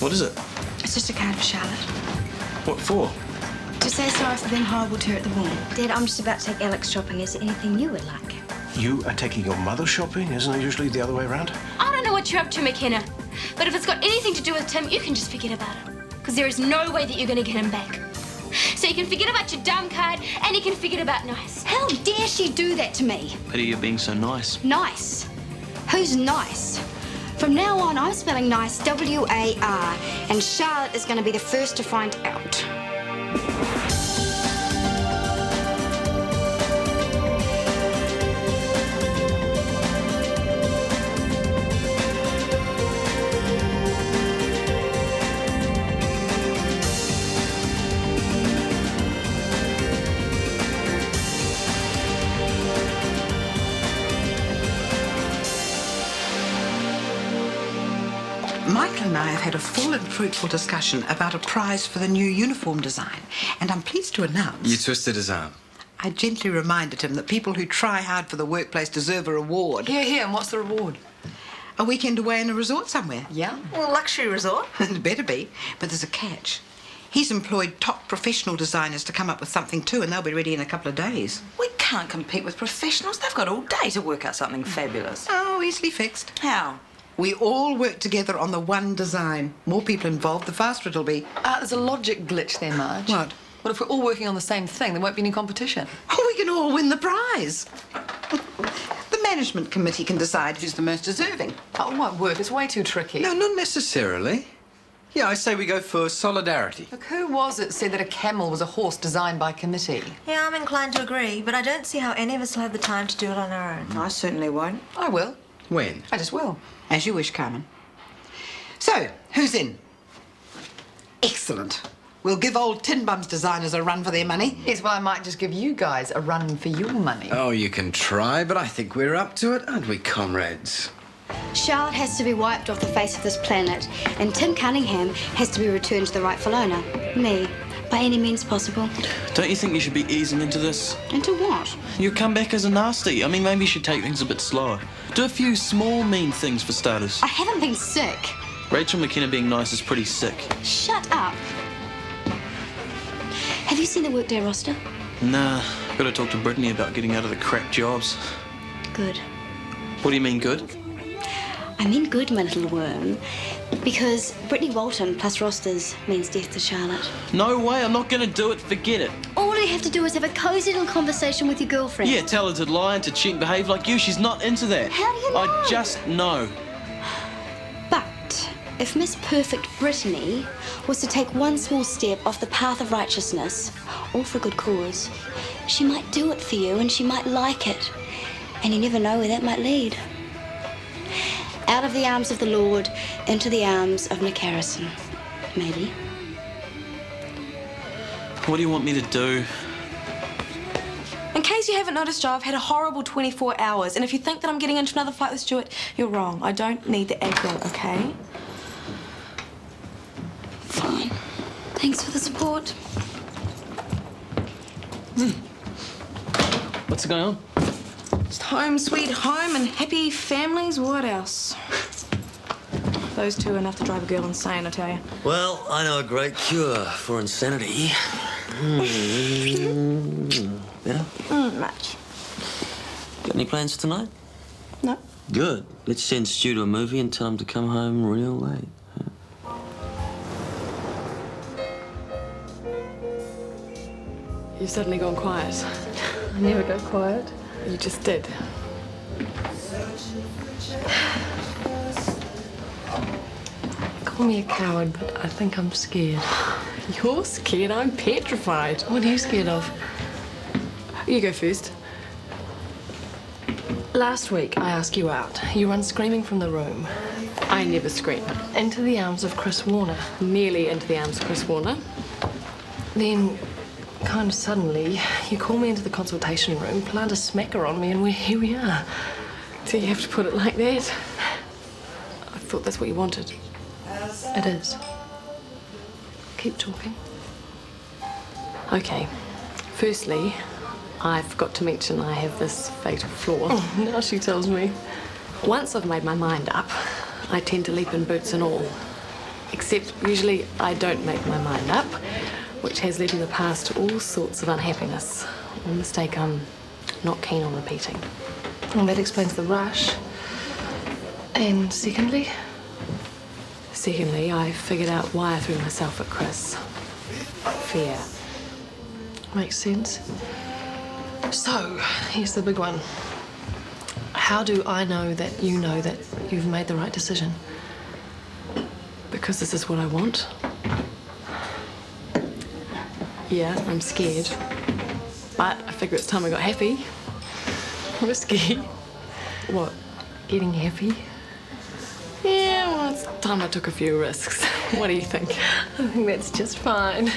What is it? It's just a card for Charlotte. What for? To say sorry for being horrible to her at the wall. Dad, I'm just about to take Alex shopping. Is there anything you would like? You are taking your mother shopping? Isn't it usually the other way around? I don't know what you're up to, McKenna. But if it's got anything to do with Tim, you can just forget about it. Because there is no way that you're going to get him back. So you can forget about your dumb card, and you can forget about Nice. How dare she do that to me? Pity you're being so nice. Nice? Who's nice? From now on, I'm spelling nice W-A-R, and Charlotte is going to be the first to find out. Michael and I have had a full and fruitful discussion about a prize for the new uniform design, and I'm pleased to announce... You twisted his arm. I gently reminded him that people who try hard for the workplace deserve a reward. Here, and what's the reward? A weekend away in a resort somewhere. Yeah? Well, luxury resort. It better be, but there's a catch. He's employed top professional designers to come up with something too, and they'll be ready in a couple of days. We can't compete with professionals. They've got all day to work out something fabulous. Oh, easily fixed. How? We all work together on the one design. More people involved, the faster it'll be. There's a logic glitch there, Marj. What? Well, if we're all working on the same thing, there won't be any competition. Oh, we can all win the prize. The management committee can decide who's the most deserving. Oh, it won't work. It's way too tricky. No, not necessarily. Yeah, I say we go for solidarity. Look, who was it said that a camel was a horse designed by committee? Yeah, I'm inclined to agree, but I don't see how any of us will have the time to do it on our own. I certainly won't. I will. When? I just will. As you wish, Carmen. So, who's in? Excellent. We'll give old Tin Bum's designers a run for their money. Yes, well, I might just give you guys a run for your money. Oh, you can try, but I think we're up to it, aren't we, comrades? Charlotte has to be wiped off the face of this planet, and Tim Cunningham has to be returned to the rightful owner, me, by any means possible. Don't you think you should be easing into this? Into what? You come back as a nasty. I mean, maybe you should take things a bit slower. Do a few small, mean things for starters. I haven't been sick. Rachel McKenna being nice is pretty sick. Shut up. Have you seen the workday roster? Nah, got to talk to Brittany about getting out of the crap jobs. Good. What do you mean, good? I mean good, my little worm. Because Brittany Walton plus rosters means death to Charlotte. No way, I'm not going to do it. Forget it. All you have to do is have a cosy little conversation with your girlfriend. Yeah, tell her to lie and to cheat and behave like you. She's not into that. How do you know? I just know. But if Miss Perfect Brittany was to take one small step off the path of righteousness, all for a good cause, she might do it for you and she might like it. And you never know where that might lead. Out of the arms of the Lord, into the arms of Nick Harrison. Maybe. What do you want me to do? In case you haven't noticed, Joe, I've had a horrible 24 hours, and if you think that I'm getting into another fight with Stuart, you're wrong. I don't need the aggro, okay? Fine. Thanks for the support. What's going on? Just home, sweet home, and happy families. What else? Those two are enough to drive a girl insane, I tell you. Well, I know a great cure for insanity. Better? Much. Got any plans for tonight? No. Good. Let's send Stu to a movie and tell him to come home real late. You've suddenly gone quiet. I never go quiet. You just did. Call me a coward, but I think I'm scared. You're scared? I'm petrified. What are you scared of? You go first. Last week, I asked you out. You run screaming from the room. I never scream. Into the arms of Chris Warner. Nearly into the arms of Chris Warner. Then, kind of suddenly, you call me into the consultation room, plant a smacker on me, and here we are. So you have to put it like that. I thought that's what you wanted. It is. Keep talking. Okay. Firstly, I forgot to mention I have this fatal flaw. Now she tells me. Once I've made my mind up, I tend to leap in boots and all. Except usually I don't make my mind up, which has led in the past to all sorts of unhappiness. A mistake I'm not keen on repeating. And that explains the rush. And secondly, I figured out why I threw myself at Chris. Fear. Makes sense. So, here's the big one. How do I know that you've made the right decision? Because this is what I want. Yeah, I'm scared. But I figure it's time I got happy. Risky. What? Getting happy? Yeah, well, it's time I took a few risks. What do you think? I think that's just fine.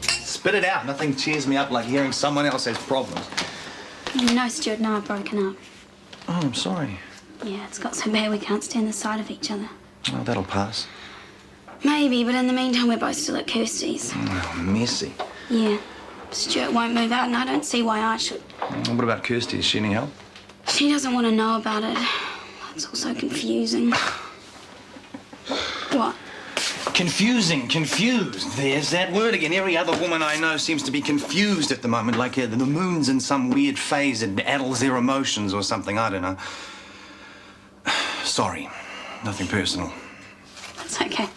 Spit it out. Nothing cheers me up like hearing someone else has problems. No, Stuart and I have broken up. Oh, I'm sorry. Yeah, it's got so bad we can't stand the sight of each other. Oh, that'll pass. Maybe, but in the meantime, we're both still at Kirsty's. Oh, messy. Yeah. Stuart won't move out, and I don't see why I should. What about Kirsty? Is she any help? She doesn't want to know about it. It's all so confusing. What? Confusing, confused. There's that word again. Every other woman I know seems to be confused at the moment, like the moon's in some weird phase and addles their emotions or something. I don't know. Sorry. Nothing personal. It's okay.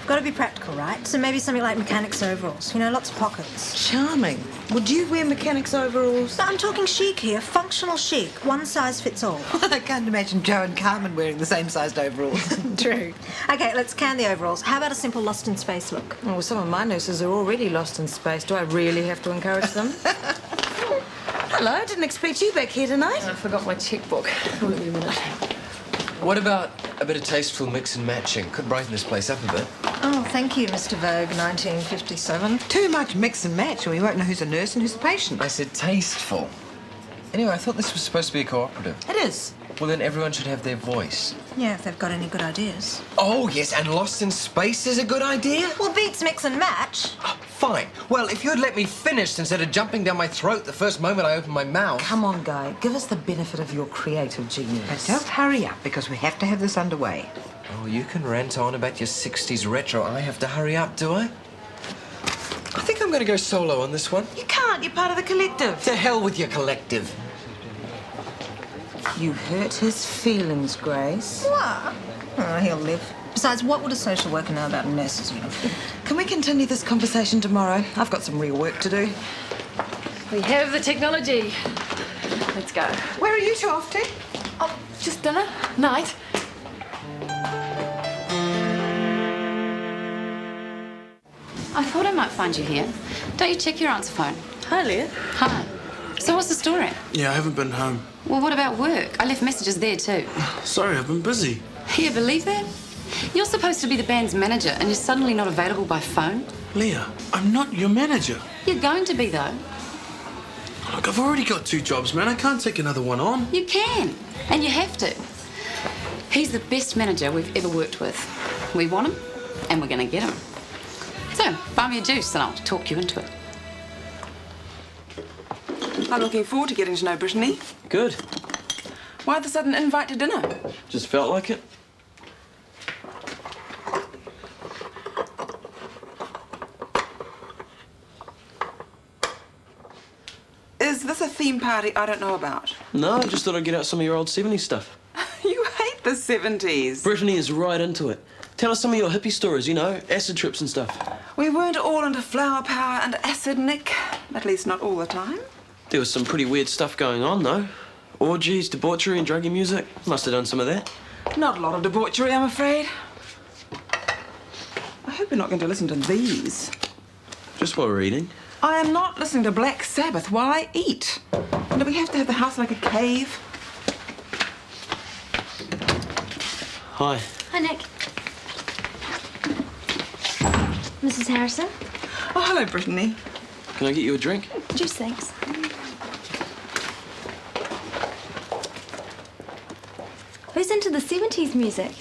Got to be practical, right? So maybe something like mechanics overalls. You know, lots of pockets. Charming. Would you wear mechanics overalls? No, I'm talking chic here. Functional chic. One size fits all. I can't imagine Joe and Carmen wearing the same sized overalls. True. Okay, let's can the overalls. How about a simple lost in space look? Oh, well, some of my nurses are already lost in space. Do I really have to encourage them? Hello, I didn't expect you back here tonight. I forgot my checkbook. Wait me a minute. What about a bit of tasteful mix and matching? Could brighten this place up a bit. Oh, thank you, Mr. Vogue, 1957. Too much mix and match, or we won't know who's a nurse and who's a patient. I said tasteful. Anyway, I thought this was supposed to be a cooperative. It is. Well, then everyone should have their voice. Yeah, if they've got any good ideas. Oh, yes, and Lost in Space is a good idea? Well, beats mix and match. Oh, fine. Well, if you'd let me finish instead of jumping down my throat the first moment I open my mouth. Come on, Guy. Give us the benefit of your creative genius. But just hurry up, because we have to have this underway. Oh, you can rant on about your 60s retro. I have to hurry up, do I? I think I'm going to go solo on this one. You can't. You're part of the collective. To hell with your collective. You hurt his feelings, Grace. What? Oh, he'll live. Besides, what would a social worker know about a nurse's uniform? Can we continue this conversation tomorrow? I've got some real work to do. We have the technology. Let's go. Where are you two off to? Oh, just dinner. Night. I thought I might find you here. Don't you check your answer phone? Hi, Leah. Hi. So what's the story? Yeah, I haven't been home. Well, what about work? I left messages there too. Sorry, I've been busy. You believe that? You're supposed to be the band's manager and you're suddenly not available by phone? Leah, I'm not your manager. You're going to be, though. Look, I've already got 2 jobs, man. I can't take another one on. You can, and you have to. He's the best manager we've ever worked with. We want him, and we're going to get him. So, buy me a juice and I'll talk you into it. I'm looking forward to getting to know Brittany. Good. Why the sudden invite to dinner? Just felt like it. Is this a theme party I don't know about? No, I just thought I'd get out some of your old 70s stuff. You hate the 70s. Brittany is right into it. Tell us some of your hippie stories, you know, acid trips and stuff. We weren't all into flower power and acid, Nick. At least not all the time. There was some pretty weird stuff going on, though. Orgies, debauchery and druggy music. Must have done some of that. Not a lot of debauchery, I'm afraid. I hope you're not going to listen to these. Just while we're eating. I am not listening to Black Sabbath while I eat. And do we have to have the house like a cave? Hi. Hi, Nick. Mrs. Harrison? Oh, hello, Brittany. Can I get you a drink? Juice, thanks. Who's into the 70s music?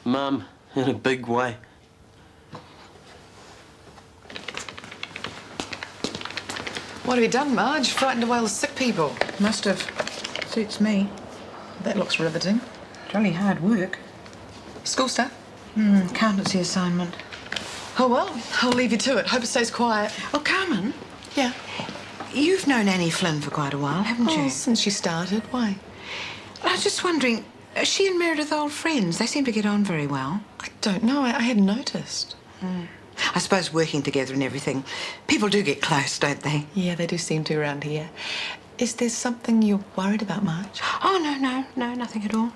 Mum, in a big way. What have you done, Marj? Frightened away all the sick people. Must have. Suits me. That looks riveting. Jolly hard work. School stuff? Accountancy assignment. Oh, well, I'll leave you to it. Hope it stays quiet. Oh, Carmen, Yeah. you've known Annie Flynn for quite a while, haven't you? Oh, since she started. Why? I was just wondering, are she and Meredith old friends? They seem to get on very well. I don't know. I hadn't noticed. I suppose working together and everything, people do get close, don't they? Yeah, they do seem to around here. Is there something you're worried about, Marj? Oh, no, nothing at all.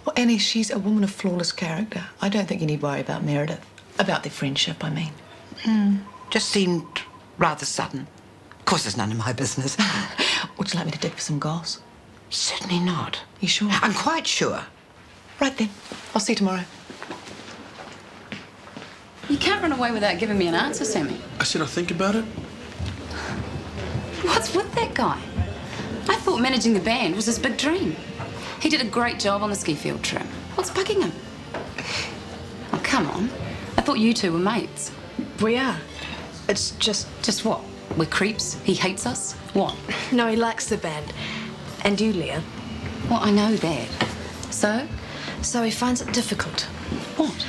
Well, Annie, she's a woman of flawless character. I don't think you need worry about Meredith. About their friendship, I mean. Just seemed rather sudden. Of course, it's none of my business. Would you like me to dig for some goss? Certainly not. You sure? I'm quite sure. Right then. I'll see you tomorrow. You can't run away without giving me an answer, Sammy. I said I'll think about it. What's with that guy? I thought managing the band was his big dream. He did a great job on the ski field trip. What's bugging him? Oh, come on. I thought you two were mates. We are. It's just... Just what? We're creeps? He hates us? What? No, he likes the band. And you, Leah. Well, I know that. So? So he finds it difficult. What?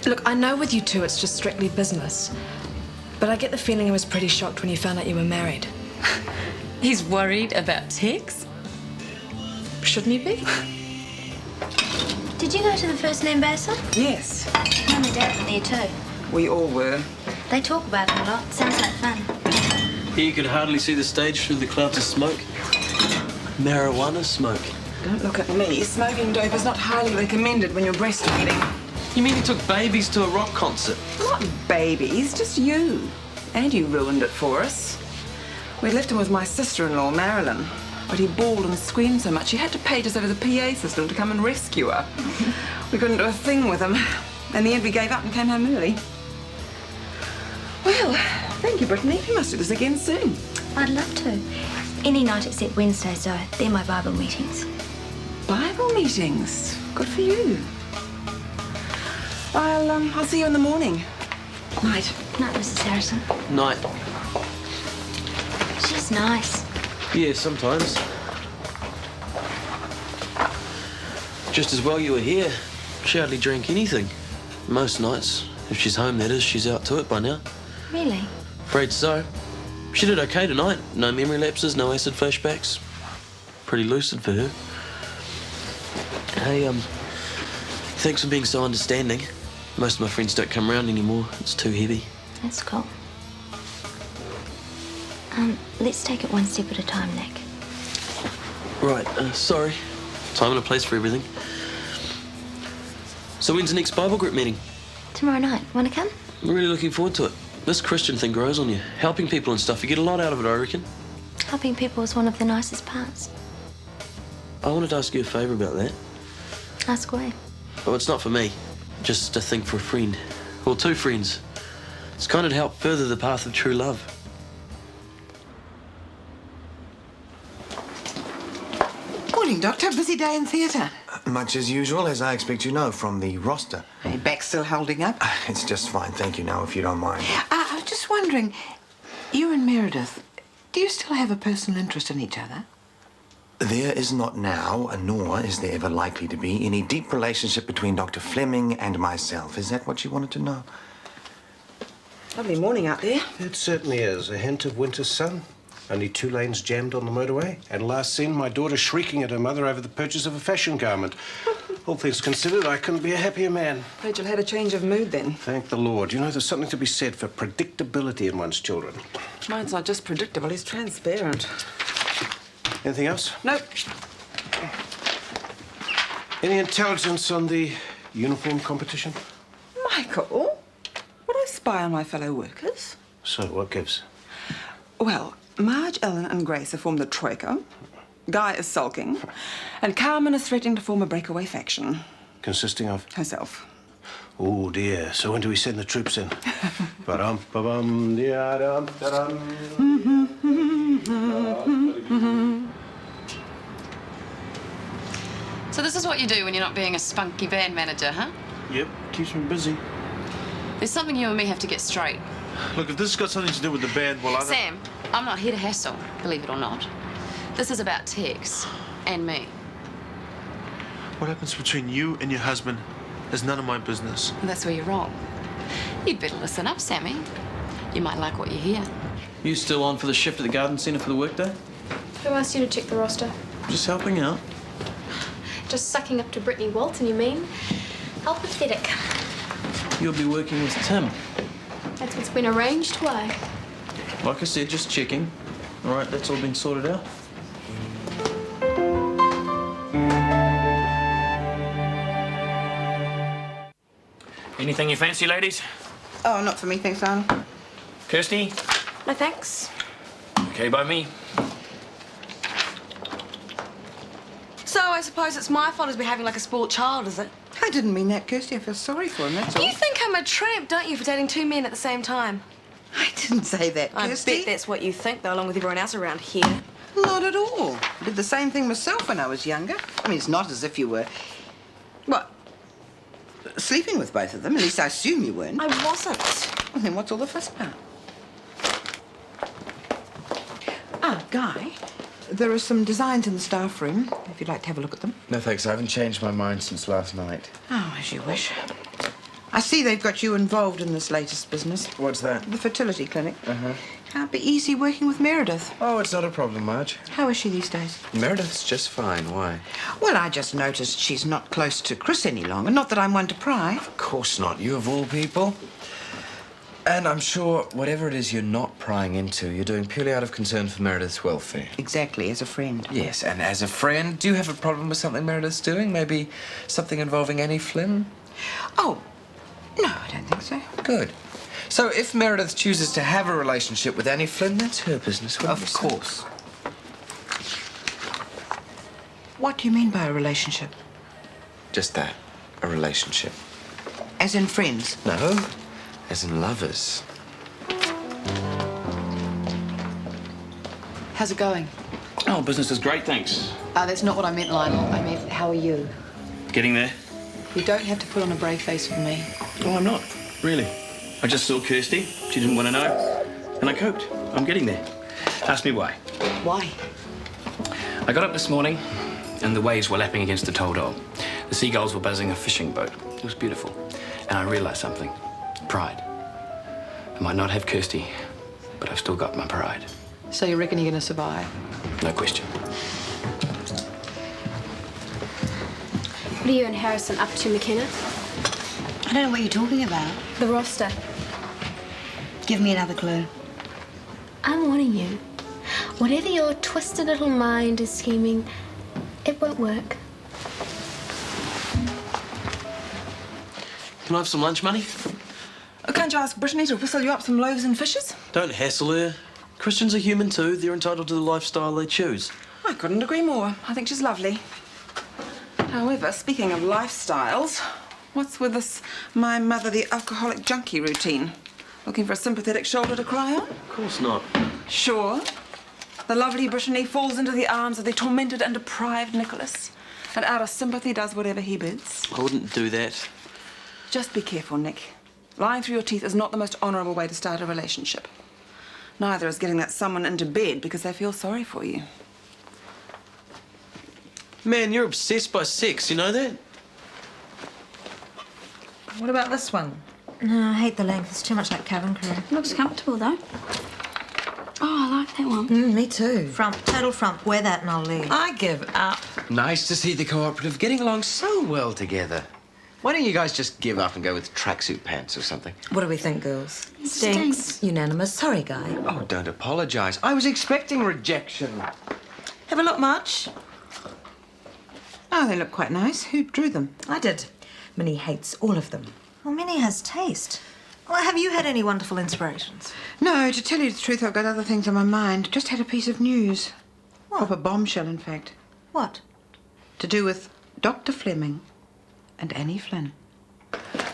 Look, I know with you two it's just strictly business. But I get the feeling he was pretty shocked when you found out you were married. He's worried about Tex? Shouldn't he be? Did you go to the first name bassin? Yes, Mum and Dad were there too. we all were. They talk about it a lot. Sounds like fun. Here you could hardly see the stage through the clouds of smoke. Marijuana smoke. Don't look at me. Smoking dope is not highly recommended when you're breastfeeding. You mean you took babies to a rock concert? Not babies, just you. And you ruined it for us. We left him with my sister-in-law, Marilyn. But he bawled and screamed so much he had to page us over the PA system to come and rescue her. We couldn't do a thing with him. In the end, we gave up and came home early. Well, thank you, Brittany. We must do this again soon. I'd love to. Any night except Wednesdays, though. They're my Bible meetings. Bible meetings. Good for you. I'll see you in the morning. Night. Night, Mrs. Harrison. Night. She's nice. Yeah, sometimes. Just as well you were here. She hardly drank anything. Most nights. If she's home, that is, she's out to it by now. Really? Afraid so. She did okay tonight. No memory lapses, no acid flashbacks. Pretty lucid for her. Hey, thanks for being so understanding. Most of my friends don't come around anymore. It's too heavy. That's cool. Let's take it one step at a time, Nick. Right, sorry. Time and a place for everything. So when's the next Bible group meeting? Tomorrow night. Want to come? I'm really looking forward to it. This Christian thing grows on you. Helping people and stuff. You get a lot out of it, I reckon. Helping people is one of the nicest parts. I wanted to ask you a favour about that. Ask away. Oh, it's not for me. Just a thing for a friend. Well, two friends. It's kind of to help further the path of true love. Morning, Doctor. Busy day in theatre. Much as usual, as I expect you know from the roster. Are your back still holding up? It's just fine, thank you now, if you don't mind. I was just wondering, you and Meredith, do you still have a personal interest in each other? There is not now, nor is there ever likely to be, any deep relationship between Dr. Fleming and myself. Is that what you wanted to know? Lovely morning out there. It certainly is. A hint of winter sun. Only 2 lanes jammed on the motorway. And last seen, my daughter shrieking at her mother over the purchase of a fashion garment. All things considered, I couldn't be a happier man. Rachel had a change of mood then. Thank the Lord. You know, there's something to be said for predictability in one's children. Mine's not just predictable, he's transparent. Anything else? Nope. Any intelligence on the uniform competition? Michael, would I spy on my fellow workers? So, what gives? Well, Marj, Ellen and Grace have formed the Troika. Guy is sulking. And Carmen is threatening to form a breakaway faction. Consisting of? Herself. Oh, dear. So when do we send the troops in? Ba-dum, ba-bum, dee-da-dum, da-dum. So this is what you do when you're not being a spunky band manager, huh? Yep, keeps me busy. There's something you and me have to get straight. Look, if this has got something to do with the band, well, I don't... Sam, I'm not here to hassle, believe it or not. This is about Tex and me. What happens between you and your husband is none of my business. Well, that's where you're wrong. You'd better listen up, Sammy. You might like what you hear. You still on for the shift at the garden centre for the workday? Who asked you to check the roster? Just helping out. Just sucking up to Brittany Walton, you mean? How pathetic. You'll be working with Tim. That's what's been arranged. Why? Like I said, just checking. All right, that's all been sorted out. Anything you fancy, ladies? Oh, not for me, thanks, darling. Kirsty? No thanks. Okay by me. So I suppose it's my fault as we're having like a spoilt child, is it? I didn't mean that, Kirsty. I feel sorry for him, that's all. You think I'm a tramp, don't you, for dating two men at the same time? I didn't say that, Kirsty. I bet that's what you think, though, along with everyone else around here. Not at all. I did the same thing myself when I was younger. I mean, it's not as if you were... What? Sleeping with both of them. At least I assume you weren't. I wasn't. Well, then what's all the fuss about? Ah, Guy, there are some designs in the staff room, if you'd like to have a look at them. No, thanks. I haven't changed my mind since last night. Oh, as you wish. I see they've got you involved in this latest business. What's that? The fertility clinic. Uh-huh. Can't be easy working with Meredith. Oh, it's not a problem, Marj. How is she these days? Meredith's just fine. Why? Well, I just noticed she's not close to Chris any longer. Not that I'm one to pry. Of course not. You of all people. And I'm sure whatever it is you're not prying into, you're doing purely out of concern for Meredith's welfare. Exactly, as a friend. Yes, and as a friend, do you have a problem with something Meredith's doing? Maybe something involving Annie Flynn? Oh, no, I don't think so. Good. So if Meredith chooses to have a relationship with Annie Flynn, that's her business. Of course. What do you mean by a relationship? Just that. A relationship. As in friends? No. As in lovers. How's it going? Oh, business is great, thanks. That's not what I meant, Lionel. I meant, how are you? Getting there? You don't have to put on a brave face for me. Oh, I'm not. Really. I just saw Kirsty. She didn't want to know. And I coped. I'm getting there. Ask me why. Why? I got up this morning and the waves were lapping against the Toll Doll. The seagulls were buzzing a fishing boat. It was beautiful. And I realized something. Pride. I might not have Kirsty, but I've still got my pride. So you reckon you're going to survive? No question. What are you and Harrison up to, McKenna? I don't know what you're talking about. The roster. Give me another clue. I'm warning you. Whatever your twisted little mind is scheming, it won't work. Can I have some lunch money? Can't you ask Brittany to whistle you up some loaves and fishes? Don't hassle her. Christians are human too. They're entitled to the lifestyle they choose. I couldn't agree more. I think she's lovely. However, speaking of lifestyles, what's with this my mother the alcoholic junkie routine? Looking for a sympathetic shoulder to cry on? Of course not. Sure. The lovely Brittany falls into the arms of the tormented and deprived Nicholas, and out of sympathy does whatever he bids. I wouldn't do that. Just be careful, Nick. Lying through your teeth is not the most honourable way to start a relationship. Neither is getting that someone into bed because they feel sorry for you. Man, you're obsessed by sex, you know that? What about this one? No, I hate the length. It's too much like cabin crew. Looks comfortable, though. Oh, I like that one. Me too. Frump, total frump. Wear that and I'll leave. I give up. Nice to see the cooperative getting along so well together. Why don't you guys just give up and go with tracksuit pants or something? What do we think, girls? Stinks. Unanimous. Sorry, Guy. Oh, don't apologise. I was expecting rejection. Have a look, Marj. Oh, they look quite nice. Who drew them? I did. Minnie hates all of them. Well, Minnie has taste. Well, have you had any wonderful inspirations? No, to tell you the truth, I've got other things on my mind. Just had a piece of news. What? Proper bombshell, in fact. What? To do with Dr. Fleming and Annie Flynn.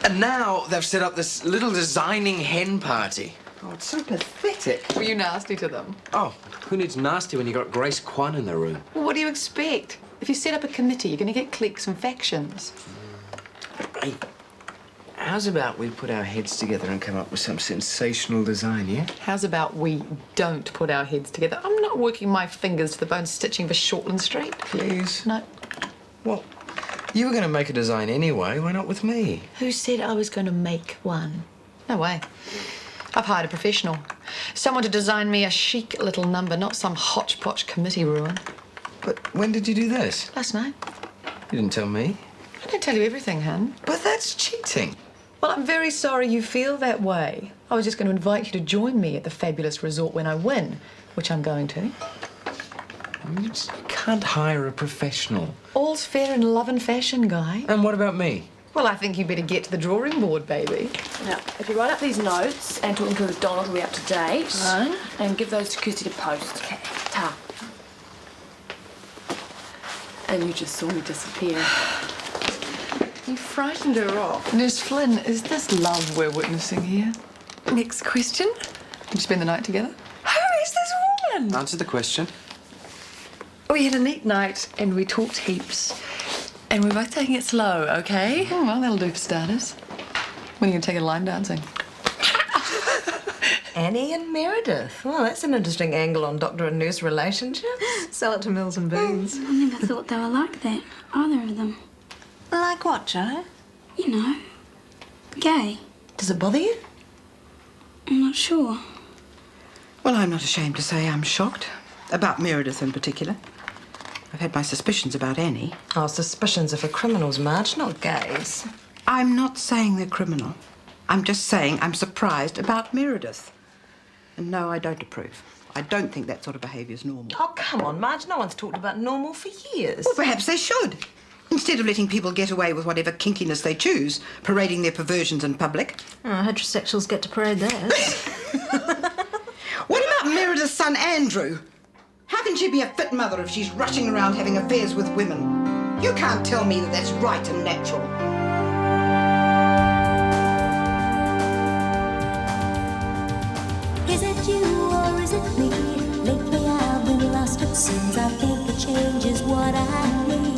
And now they've set up this little designing hen party. Oh, it's so pathetic. Were you nasty to them? Oh, who needs nasty when you got Grace Kwan in the room? Well, what do you expect? If you set up a committee, you're going to get cliques and factions. Hey, how's about we put our heads together and come up with some sensational design, yeah? How's about we don't put our heads together? I'm not working my fingers to the bone stitching for Shortland Street. Please. No. Well, You were going to make a design anyway. Why not with me? Who said I was going to make one? No way. I've hired a professional. Someone to design me a chic little number, not some hodgepodge committee ruin. But when did you do this? Last night. You didn't tell me. I don't tell you everything, hun. But that's cheating. Well, I'm very sorry you feel that way. I was just going to invite you to join me at the fabulous resort when I win, which I'm going to. You can't hire a professional. All's fair in love and fashion, Guy. And what about me? Well, I think you better get to the drawing board, baby. Now, if you write up these notes and talk to Donald, we'll be up to date. Right. And give those to Kirsty to post. Okay. Ta. And you just saw me disappear. You frightened her off. Nurse Flynn, is this love we're witnessing here? Next question. Did you spend the night together? Who is this woman? Answer the question. We had a neat night and we talked heaps. And we're both taking it slow, okay? Oh, well, that'll do for starters. When are you going to take her line dancing? Annie and Meredith. Well, that's an interesting angle on doctor and nurse relationships. Sell it to Mills and Boons. I never thought they were like that, either of them. Like what, Jo? You know, gay. Does it bother you? I'm not sure. Well, I'm not ashamed to say I'm shocked. About Meredith in particular. I've had my suspicions about Annie. Oh, suspicions are for criminals, Marj, not gays. I'm not saying they're criminal. I'm just saying I'm surprised about Meredith. And no, I don't approve. I don't think that sort of behaviour's normal. Oh, come on, Marj. No one's talked about normal for years. Well, perhaps they should. Instead of letting people get away with whatever kinkiness they choose, parading their perversions in public. Oh, heterosexuals get to parade theirs. What about Meredith's son, Andrew? How can she be a fit mother if she's rushing around having affairs with women? You can't tell me that that's right and natural. Is it you or is it me? Lately I've been lost, it seems. I think the change is what I need.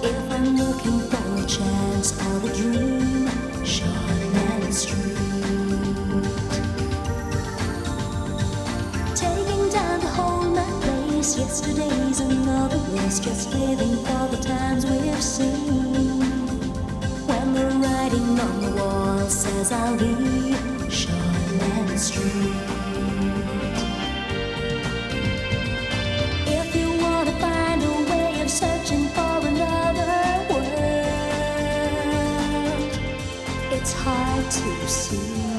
If I'm looking for a chance or a dream, Shortland Street. Taking time to hold my place. Yesterday's another race, just living for the times we've seen. When the writing on the wall says I'll be Shortland Street. If you want to find a way of searching for another world, it's hard to see.